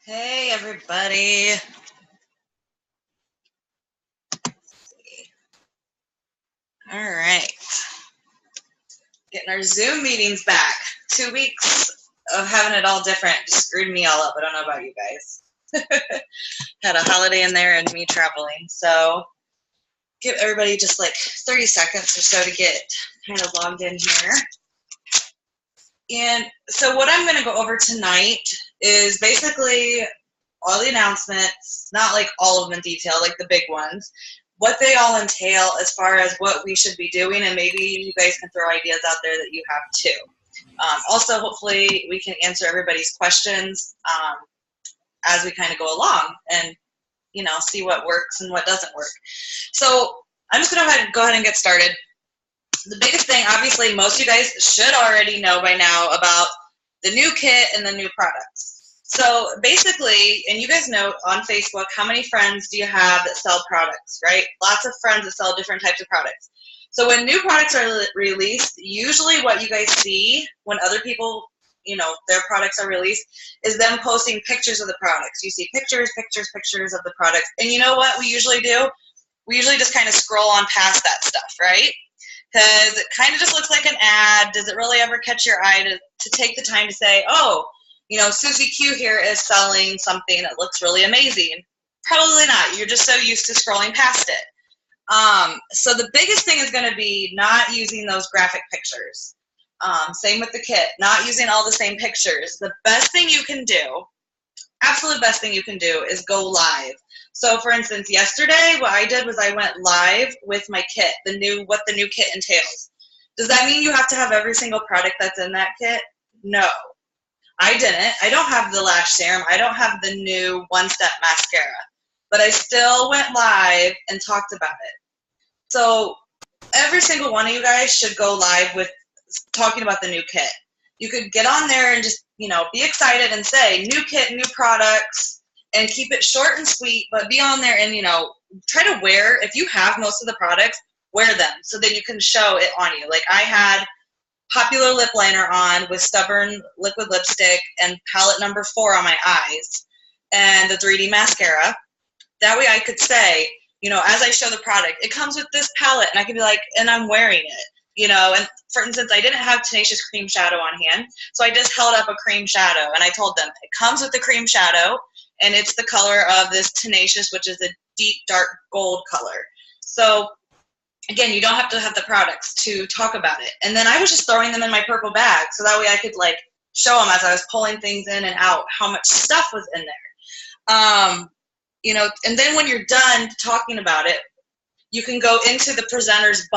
Hey everybody. All right. Getting our Zoom meetings back. 2 weeks of having it all different just screwed me all up. I don't know about you guys. Had a holiday in there and me traveling. So give everybody just like 30 seconds or so to get kind of logged in here. And so what I'm going to go over tonight is basically all the announcements, not like all of them in detail, like the big ones, what they all entail as far as what we should be doing, and maybe you guys can throw ideas out there that you have too. Also, hopefully we can answer everybody's questions as we kind of go along and, see what works and what doesn't work. So I'm just going to go ahead and get started. The biggest thing, obviously, most of you guys should already know by now about the new kit and the new products. So basically, and you guys know on Facebook, how many friends do you have that sell products, right? Lots of friends that sell different types of products. So when new products are released, usually what you guys see when other people, their products are released is them posting pictures of the products. You see pictures of the products. And you know what we usually do? We usually just kind of scroll on past that stuff, right? Because it kind of just looks like an ad. Does it really ever catch your eye to take the time to say, oh, Susie Q here is selling something that looks really amazing? Probably not. You're just so used to scrolling past it. So the biggest thing is going to be not using those graphic pictures. Same with the kit, not using all the same pictures. The best thing you can do, absolute best thing you can do, is go live. So for instance, yesterday what I did was I went live with my kit, what the new kit entails. Does that mean you have to have every single product that's in that kit? No, I didn't. I don't have the lash serum. I don't have the new one-step mascara, but I still went live and talked about it. So every single one of you guys should go live with talking about the new kit. You could get on there and just, be excited and say new kit, new products, and keep it short and sweet, but be on there and, try to wear, if you have most of the products, wear them so that you can show it on you. Like I had Popular lip liner on with Stubborn liquid lipstick and palette number 4 on my eyes and the 3D mascara. That way I could say, as I show the product, it comes with this palette, and I could be like, and I'm wearing it, and for instance, I didn't have Tenacious Cream Shadow on hand, so I just held up a cream shadow, and I told them, it comes with the cream shadow, and it's the color of this Tenacious, which is a deep, dark gold color. So again, you don't have to have the products to talk about it. And then I was just throwing them in my purple bag, so that way I could show them as I was pulling things in and out how much stuff was in there. And then when you're done talking about it, you can go into the presenter's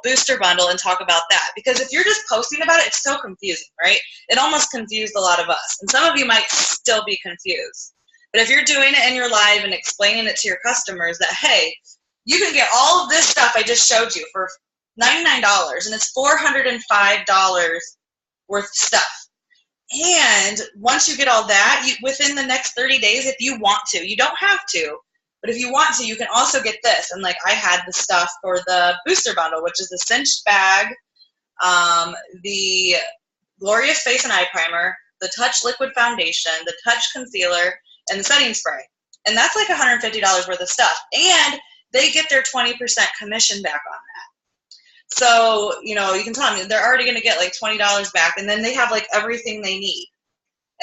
booster bundle, and talk about that. Because if you're just posting about it, it's so confusing, right? It almost confused a lot of us. And some of you might still be confused. But if you're doing it in your live and explaining it to your customers that, hey, you can get all of this stuff I just showed you for $99, and it's $405 worth of stuff. And once you get all that, within the next 30 days, if you want to, you don't have to, but if you want to, you can also get this. And I had the stuff for the booster bundle, which is the cinched bag, the Glorious Face and Eye Primer, the Touch Liquid Foundation, the Touch Concealer, and the setting spray. And that's like $150 worth of stuff. And they get their 20% commission back on that. So, you can tell them they're already going to get $20 back, and then they have everything they need.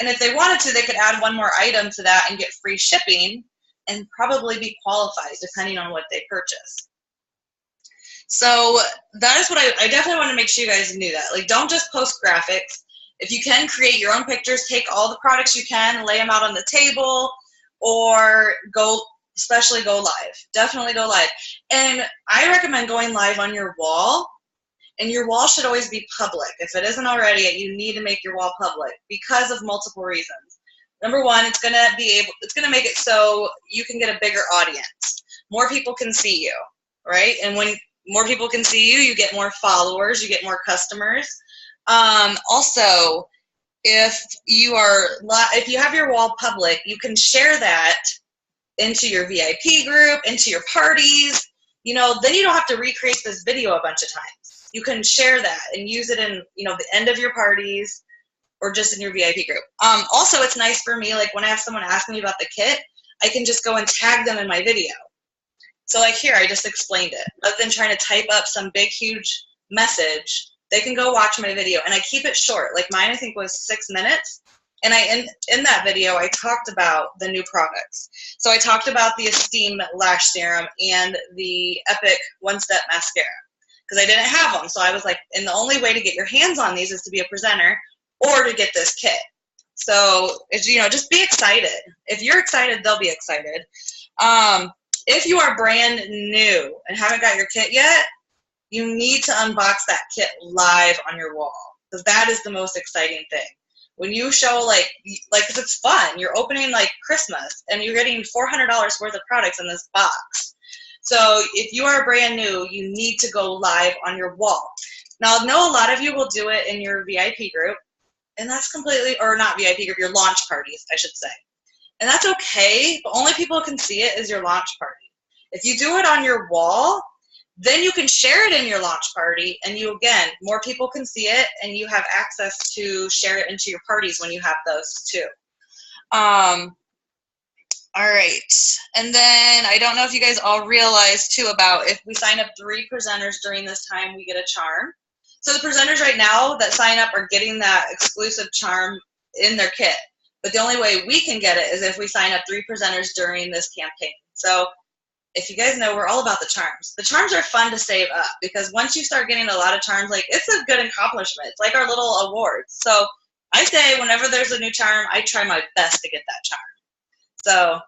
And if they wanted to, they could add one more item to that and get free shipping and probably be qualified depending on what they purchase. So that is what I definitely want to make sure you guys knew that. Don't just post graphics. If you can, create your own pictures, take all the products you can, lay them out on the table, or especially go live. Definitely go live. And I recommend going live on your wall, and your wall should always be public. If it isn't already, you need to make your wall public because of multiple reasons. Number one, it's going to make it so you can get a bigger audience. More people can see you, right? And when more people can see you, you get more followers, you get more customers. Also, if you have your wall public, you can share that into your VIP group, into your parties, then you don't have to recreate this video a bunch of times. You can share that and use it in, the end of your parties, or just in your VIP group. Also, it's nice for me, like when I have someone ask me about the kit, I can just go and tag them in my video. So like here, I just explained it. Rather than trying to type up some big, huge message, they can go watch my video. And I keep it short. Like mine, I think, was 6 minutes. And in that video, I talked about the new products. So I talked about the Esteem Lash Serum and the Epic One Step Mascara, because I didn't have them. So I was like, and the only way to get your hands on these is to be a presenter or to get this kit. So, you know, just be excited. If you're excited, they'll be excited. If you are brand new and haven't got your kit yet, you need to unbox that kit live on your wall, because that is the most exciting thing. When you show, like, cause it's fun. You're opening like Christmas and you're getting $400 worth of products in this box. So if you are brand new, you need to go live on your wall. Now, I know a lot of you will do it in your VIP group, and that's completely, or not VIP group, your launch parties, I should say. And that's okay, but only people who can see it is your launch party. If you do it on your wall, then you can share it in your launch party, and you, again, more people can see it, and you have access to share it into your parties when you have those too. All right, and then I don't know if you guys all realize too about if we sign up 3 presenters during this time, we get a charm. So the presenters right now that sign up are getting that exclusive charm in their kit. But the only way we can get it is if we sign up 3 presenters during this campaign. So if you guys know, we're all about the charms. The charms are fun to save up, because once you start getting a lot of charms, like, it's a good accomplishment. It's like our little awards. So I say whenever there's a new charm, I try my best to get that charm. So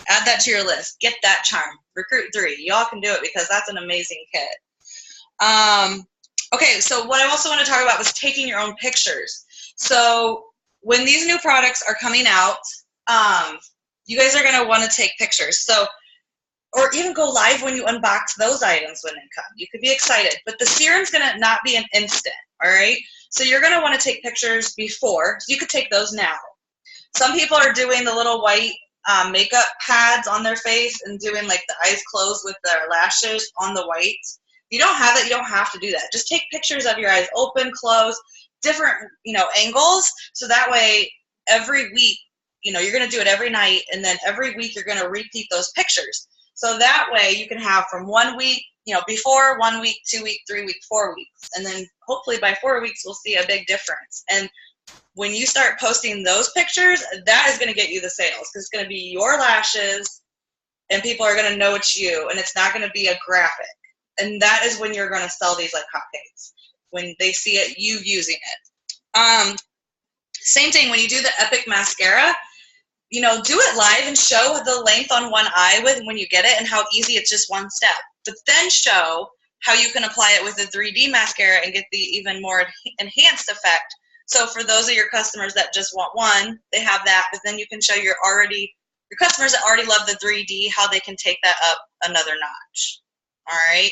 add that to your list. Get that charm. Recruit 3. Y'all can do it, because that's an amazing kit. Okay, so what I also want to talk about was taking your own pictures. So when these new products are coming out, you guys are going to want to take pictures. So, or even go live when you unbox those items when they come. You could be excited, but the serum's going to not be an instant, all right? So you're going to want to take pictures before. So you could take those now. Some people are doing the little white makeup pads on their face and doing like the eyes closed with their lashes on the white. If you don't have that, you don't have to do that. Just take pictures of your eyes open, closed, different, you know, angles. So that way every week, you know, you're going to do it every night, and then every week you're going to repeat those pictures. So that way you can have from 1 week, you know, before 1 week, 2 week, 3 week, 4 weeks. And then hopefully by 4 weeks, we'll see a big difference. And when you start posting those pictures, that is going to get you the sales, because it's going to be your lashes and people are going to know it's you, and it's not going to be a graphic. And that is when you're going to sell these like hotcakes, when they see it, you using it. Same thing when you do the Epic Mascara, you know, do it live and show the length on one eye when you get it, and how easy it's just one step. But then show how you can apply it with a 3D mascara and get the even more enhanced effect. So for those of your customers that just want one, they have that, but then you can show your customers that already love the 3D how they can take that up another notch. All right.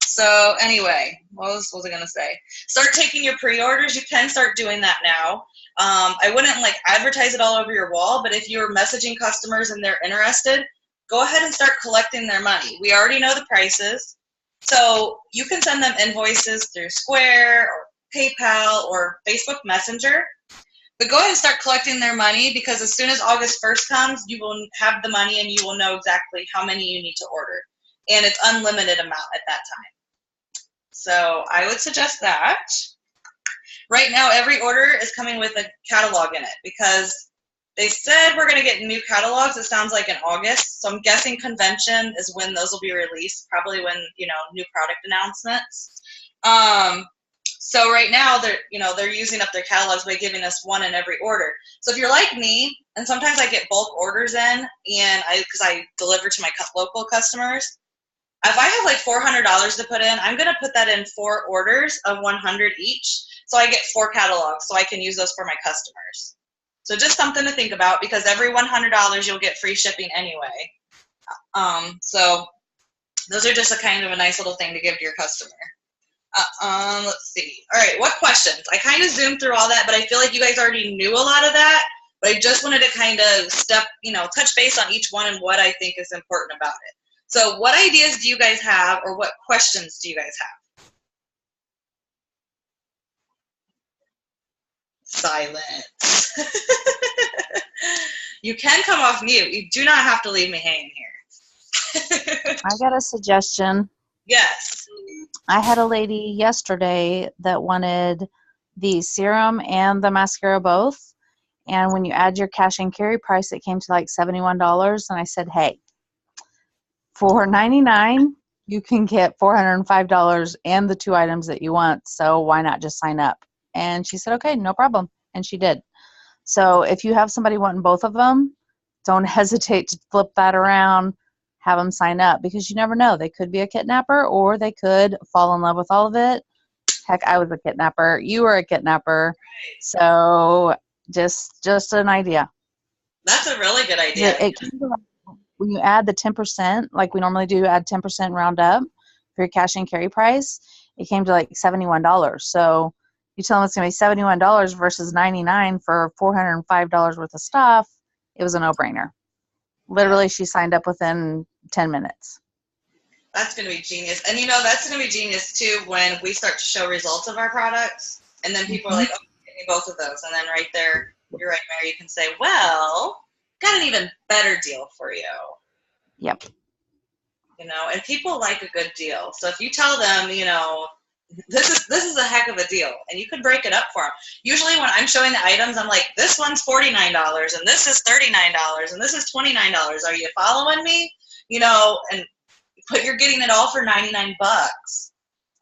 So anyway, what was I gonna say? Start taking your pre-orders. You can start doing that now. I wouldn't like advertise it all over your wall, but if you're messaging customers and they're interested, go ahead and start collecting their money. We already know the prices, so you can send them invoices through Square or PayPal or Facebook Messenger. But go ahead and start collecting their money, because as soon as August 1st comes, you will have the money and you will know exactly how many you need to order. And it's unlimited amount at that time. So I would suggest that. Right now, every order is coming with a catalog in it, because they said we're going to get new catalogs. It sounds like in August. So I'm guessing convention is when those will be released, probably when, you know, new product announcements. So right now they're using up their catalogs by giving us one in every order. So if you're like me, and sometimes I get bulk orders in, and because I deliver to my local customers, if I have like $400 to put in, I'm going to put that in 4 orders of 100 each. So I get 4 catalogs, so I can use those for my customers. So just something to think about, because every $100 you'll get free shipping anyway. So those are just a kind of a nice little thing to give to your customer. Let's see. All right, what questions? I kind of zoomed through all that, but I feel like you guys already knew a lot of that. But I just wanted to kind of touch base on each one and what I think is important about it. So what ideas do you guys have, or what questions do you guys have? Silence. You can come off mute. You do not have to leave me hanging here. I got a suggestion. Yes. I had a lady yesterday that wanted the serum and the mascara both. And when you add your cash and carry price, it came to like $71. And I said, hey, for $99, you can get $405 and the 2 items that you want. So why not just sign up? And she said, okay, no problem. And she did. So if you have somebody wanting both of them, don't hesitate to flip that around, have them sign up, because you never know. They could be a kidnapper, or they could fall in love with all of it. Heck, I was a kidnapper. You were a kidnapper. So just an idea. That's a really good idea. It came to, when you add the 10%, like we normally do, add 10% round up for your cash and carry price, it came to like $71. So you tell them it's going to be $71 versus $99 for $405 worth of stuff. It was a no-brainer. Literally, she signed up within 10 minutes. That's going to be genius. And, that's going to be genius, too, when we start to show results of our products. And then people are like, oh, give me both of those. And then right there, you're right, Mary, you can say, well, got an even better deal for you. Yep. And people like a good deal. So if you tell them, this is a heck of a deal, and you can break it up for them. Usually when I'm showing the items, I'm like, this one's $49, and this is $39, and this is $29. Are you following me? But you're getting it all for $99.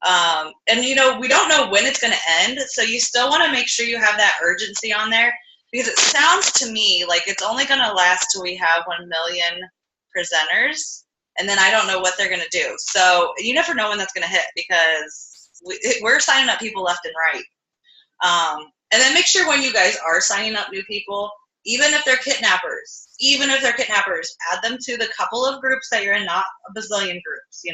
And we don't know when it's going to end, so you still want to make sure you have that urgency on there, because it sounds to me like it's only going to last till we have 1 million presenters, and then I don't know what they're going to do. So you never know when that's going to hit, because we're signing up people left and right. And then make sure when you guys are signing up new people, even if they're kidnappers, add them to the couple of groups that you're in, not a bazillion groups.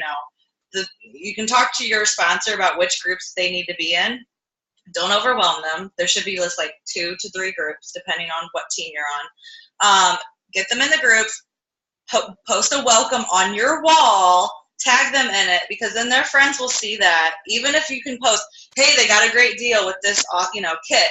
You can talk to your sponsor about which groups they need to be in. Don't overwhelm them. There should be just like 2 to 3 groups, depending on what team you're on. Get them in the groups, post a welcome on your wall, tag them in it, because then their friends will see that. Even if you can post, hey, they got a great deal with this, kit.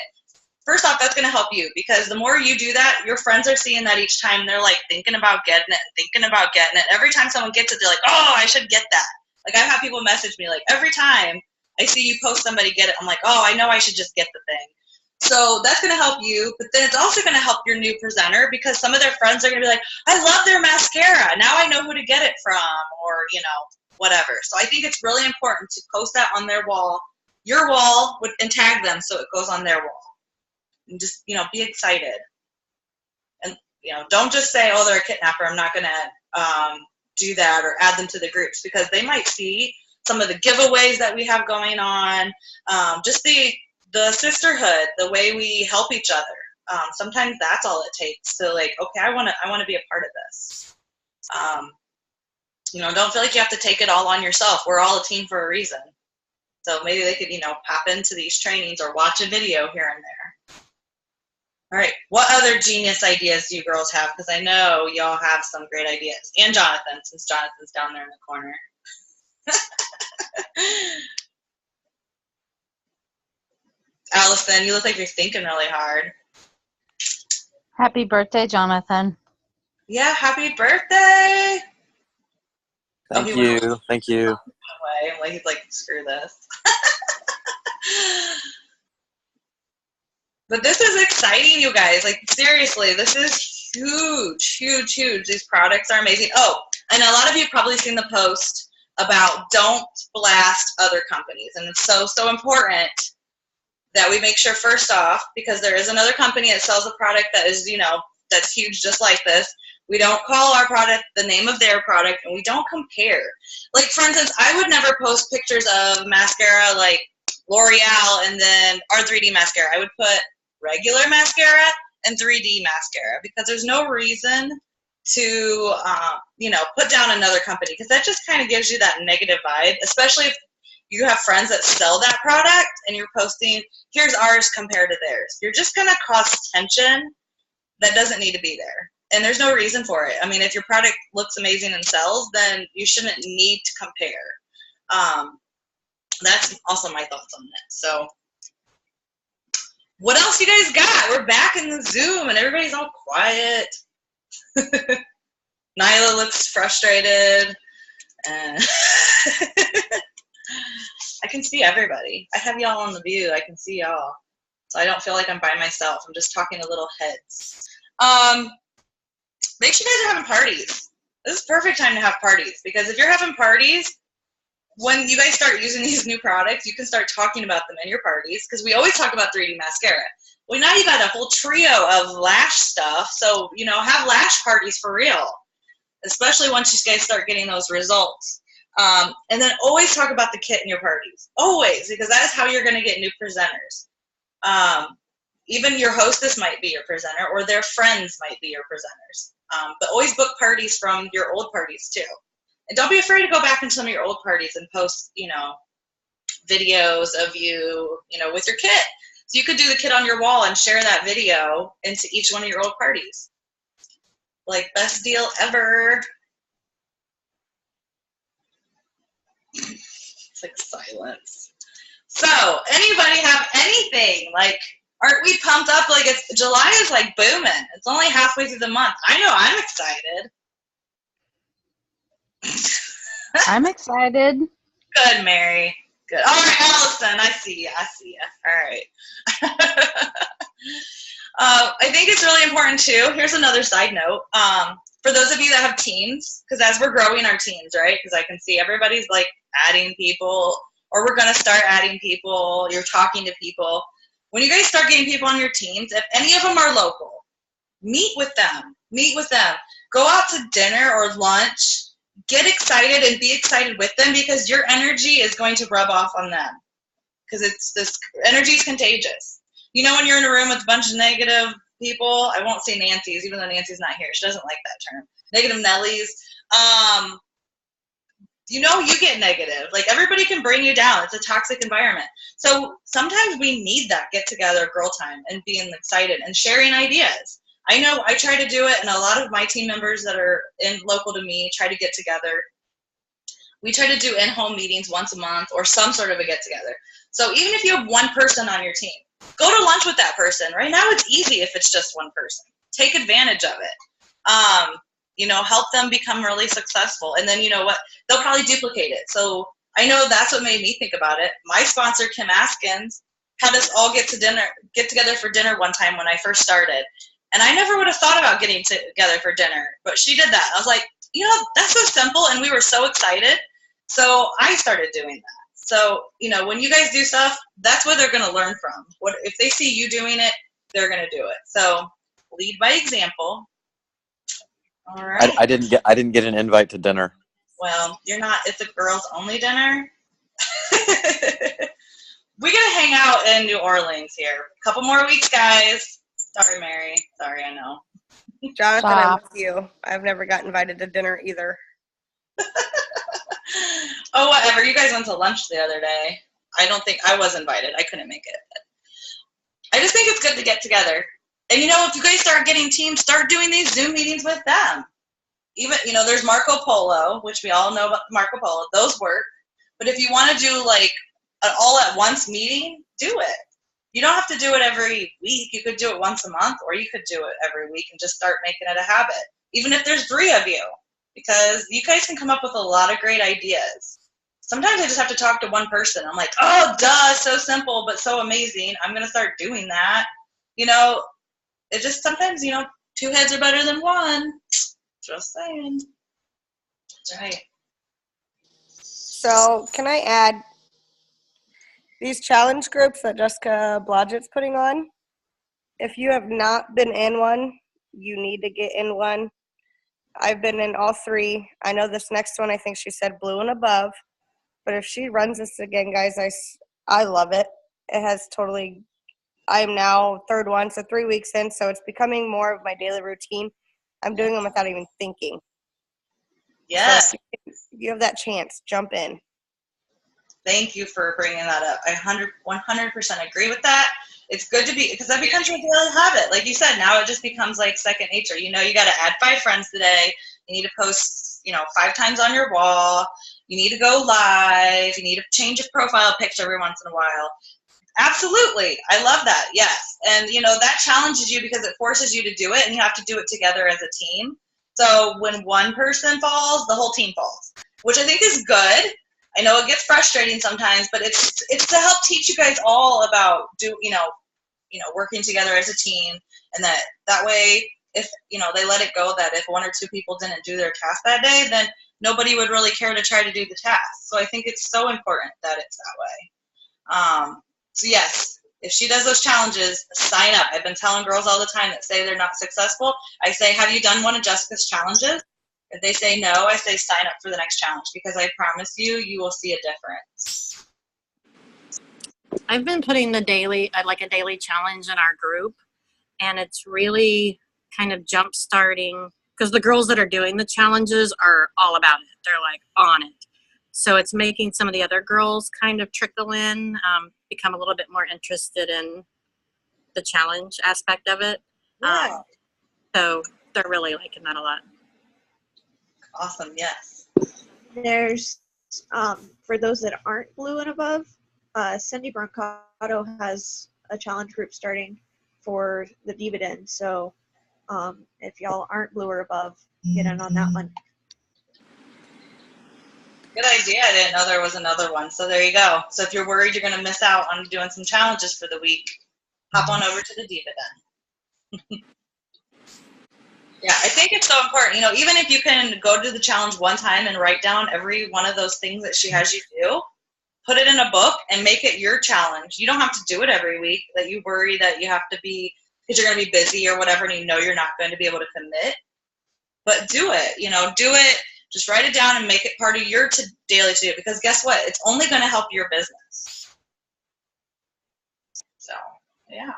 First off, that's going to help you, because the more you do that, your friends are seeing that each time. They're like thinking about getting it. Every time someone gets it, they're like, oh, I should get that. Like, I've had people message me, like, every time I see you post somebody get it, I'm like, oh, I know I should just get the thing. So that's going to help you, but then it's also going to help your new presenter, because some of their friends are going to be like, I love their mascara. Now I know who to get it from, or, whatever. So I think it's really important to post that on their wall, your wall, and tag them so it goes on their wall. And just, be excited. And, don't just say, oh, they're a kidnapper, I'm not going to do that, or add them to the groups, because they might see some of the giveaways that we have going on, just the sisterhood, the way we help each other. Sometimes that's all it takes to, like, okay, I want to be a part of this. Don't feel like you have to take it all on yourself. We're all a team for a reason. So maybe they could, pop into these trainings or watch a video here and there. All right, what other genius ideas do you girls have? Because I know y'all have some great ideas. And Jonathan, since Jonathan's down there in the corner. Allison, you look like you're thinking really hard. Happy birthday, Jonathan. Yeah, happy birthday. Thank you. Thank you. I'm like, he's like, screw this. But this is exciting, you guys. Like, seriously, this is huge, huge, huge. These products are amazing. Oh, and a lot of you have probably seen the post about don't blast other companies. And it's so, so important that we make sure, first off, because there is another company that sells a product that is, that's huge just like this. We don't call our product the name of their product, and we don't compare. Like, for instance, I would never post pictures of mascara like L'Oreal and then our 3D mascara. I would put regular mascara and 3D mascara, because there's no reason to, put down another company, because that just kind of gives you that negative vibe, especially if you have friends that sell that product and you're posting, here's ours compared to theirs. You're just going to cause tension that doesn't need to be there. And there's no reason for it. I mean, if your product looks amazing and sells, then you shouldn't need to compare. That's also my thoughts on it. So what else you guys got? We're back in the Zoom and everybody's all quiet. Nyla looks frustrated. I can see everybody. I have y'all on the view. I can see y'all. So I don't feel like I'm by myself. I'm just talking to little heads. Make sure you guys are having parties. This is perfect time to have parties because if you're having parties, when you guys start using these new products, you can start talking about them in your parties because we always talk about 3D mascara. Well, now you got a whole trio of lash stuff. So, have lash parties for real, especially once you guys start getting those results. And then always talk about the kit in your parties. Always, because that is how you're going to get new presenters. Even your hostess might be your presenter or their friends might be your presenters. But always book parties from your old parties too. And don't be afraid to go back in some of your old parties and post, videos of you, with your kit. So you could do the kit on your wall and share that video into each one of your old parties. Like, best deal ever. It's like silence. So, anybody have anything? Like, aren't we pumped up? Like, July is like booming. It's only halfway through the month. I know I'm excited. I'm excited. Good, Mary. Good. All right, Allison, I see you. All right. I think it's really important, too. Here's another side note. For those of you that have teams, because as we're growing our teams, right, because I can see everybody's, like, adding people, or we're going to start adding people. You're talking to people. When you guys start getting people on your teams, if any of them are local, meet with them. Go out to dinner or lunch. Get excited and be excited with them because your energy is going to rub off on them. Because this energy is contagious. When you're in a room with a bunch of negative people, I won't say Nancy's, even though Nancy's not here. She doesn't like that term. Negative Nellies. You get negative. Like, everybody can bring you down. It's a toxic environment. So sometimes we need that get-together girl time and being excited and sharing ideas. I know I try to do it, and a lot of my team members that are local to me try to get together. We try to do in-home meetings once a month or some sort of a get-together. So even if you have one person on your team, go to lunch with that person. Right now it's easy if it's just one person. Take advantage of it. Help them become really successful. And then, you know what? They'll probably duplicate it. So I know that's what made me think about it. My sponsor, Kim Askins, had us all get together for dinner one time when I first started. And I never would have thought about getting together for dinner, but she did that. I was like, that's so simple. And we were so excited. So I started doing that. So, when you guys do stuff, that's what they're going to learn from. If they see you doing it, they're going to do it. So lead by example. All right. I didn't get an invite to dinner. Well, it's a girls only dinner. We're going to hang out in New Orleans here. A couple more weeks, guys. Sorry, Mary. Sorry, I know. Jonathan, I'm with you. I've never got invited to dinner either. Oh, whatever. You guys went to lunch the other day. I don't think I was invited. I couldn't make it. I just think it's good to get together. And, if you guys start getting teams, start doing these Zoom meetings with them. Even, there's Marco Polo, which we all know about Marco Polo. Those work. But if you want to do, like, an all-at-once meeting, do it. You don't have to do it every week. You could do it once a month, or you could do it every week and just start making it a habit, even if there's 3 of you, because you guys can come up with a lot of great ideas. Sometimes I just have to talk to one person. I'm like, oh, duh, so simple, but so amazing. I'm going to start doing that. It just sometimes, 2 heads are better than one. Just saying. That's right. So can I add these challenge groups that Jessica Blodgett's putting on? If you have not been in one, you need to get in one. I've been in all 3. I know this next one, I think she said blue and above. But if she runs this again, guys, I love it. It has totally, I'm now 3rd one, so 3 weeks in, so it's becoming more of my daily routine. I'm doing them without even thinking. Yes. So if you have that chance, jump in. Thank you for bringing that up. I 100% agree with that. It's good to be, because that becomes your daily habit. Like you said, now it just becomes like second nature. You got to add 5 friends today. You need to post, 5 times on your wall. You need to go live. You need to change your profile picture every once in a while. Absolutely. I love that. Yes. And, that challenges you because it forces you to do it, and you have to do it together as a team. So when one person falls, the whole team falls, which I think is good. I know it gets frustrating sometimes, but it's to help teach you guys all about working together as a team, and that way, if they let it go that if one or two people didn't do their task that day, then nobody would really care to try to do the task. So I think it's so important that it's that way. So yes, if she does those challenges, sign up. I've been telling girls all the time that say they're not successful, I say, have you done one of Jessica's challenges? If they say no, I say sign up for the next challenge, because I promise you will see a difference. I've been putting a daily challenge in our group, and it's really kind of jump starting, because the girls that are doing the challenges are all about it. They're like on it. So it's making some of the other girls kind of trickle in, become a little bit more interested in the challenge aspect of it. Yeah. So they're really liking that a lot. Awesome. Yes. There's, for those that aren't blue and above, Cindy Brancato has a challenge group starting for the dividend. So if y'all aren't blue or above, get in on that one. Good idea. I didn't know there was another one. So there you go. So if you're worried you're going to miss out on doing some challenges for the week, hop on over to the dividend. Yeah, I think it's so important. Even if you can go to the challenge one time and write down every one of those things that she has you do, put it in a book and make it your challenge. You don't have to do it every week, that you worry that you have to be, because you're going to be busy or whatever, and you're not going to be able to commit. But do it. Do it. Just write it down and make it part of your daily to-do, because guess what? It's only going to help your business. So, yeah.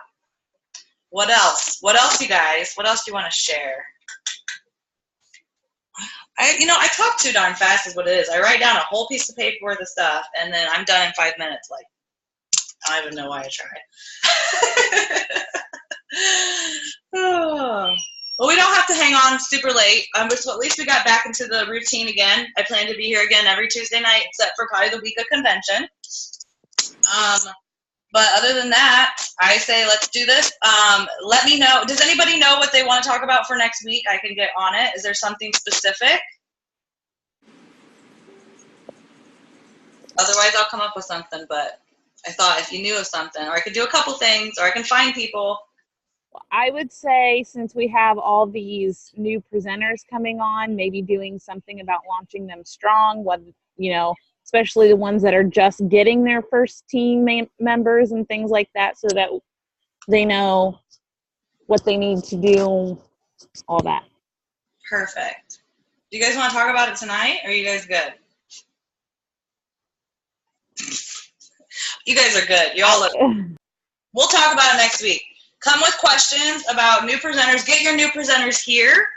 What else? What else, you guys? What else do you want to share? I talk too darn fast is what it is. I write down a whole piece of paper worth of stuff, and then I'm done in 5 minutes. Like, I don't even know why I tried. Oh. Well, we don't have to hang on super late. So at least we got back into the routine again. I plan to be here again every Tuesday night, except for probably the week of convention. But other than that, I say let's do this. Let me know. Does anybody know what they want to talk about for next week? I can get on it. Is there something specific? Otherwise, I'll come up with something. But I thought if you knew of something, or I could do a couple things, or I can find people. I would say, since we have all these new presenters coming on, maybe doing something about launching them strong, especially the ones that are just getting their first team members and things like that, so that they know what they need to do, all that. Perfect. Do you guys want to talk about it tonight, or are you guys good? You guys are good. You all look. We'll talk about it next week. Come with questions about new presenters. Get your new presenters here.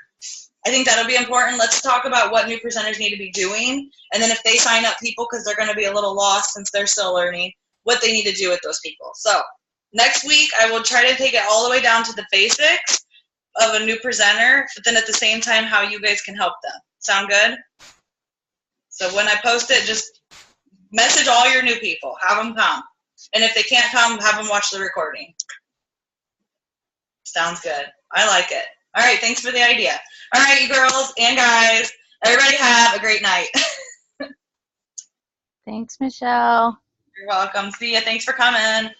I think that'll be important. Let's talk about what new presenters need to be doing. And then if they sign up people, because they're going to be a little lost since they're still learning, what they need to do with those people. So next week, I will try to take it all the way down to the basics of a new presenter, but then at the same time, how you guys can help them. Sound good? So when I post it, just message all your new people. Have them come. And if they can't come, have them watch the recording. Sounds good. I like it. All right, thanks for the idea. All right, you girls and guys, everybody have a great night. Thanks, Michelle. You're welcome. See ya. Thanks for coming.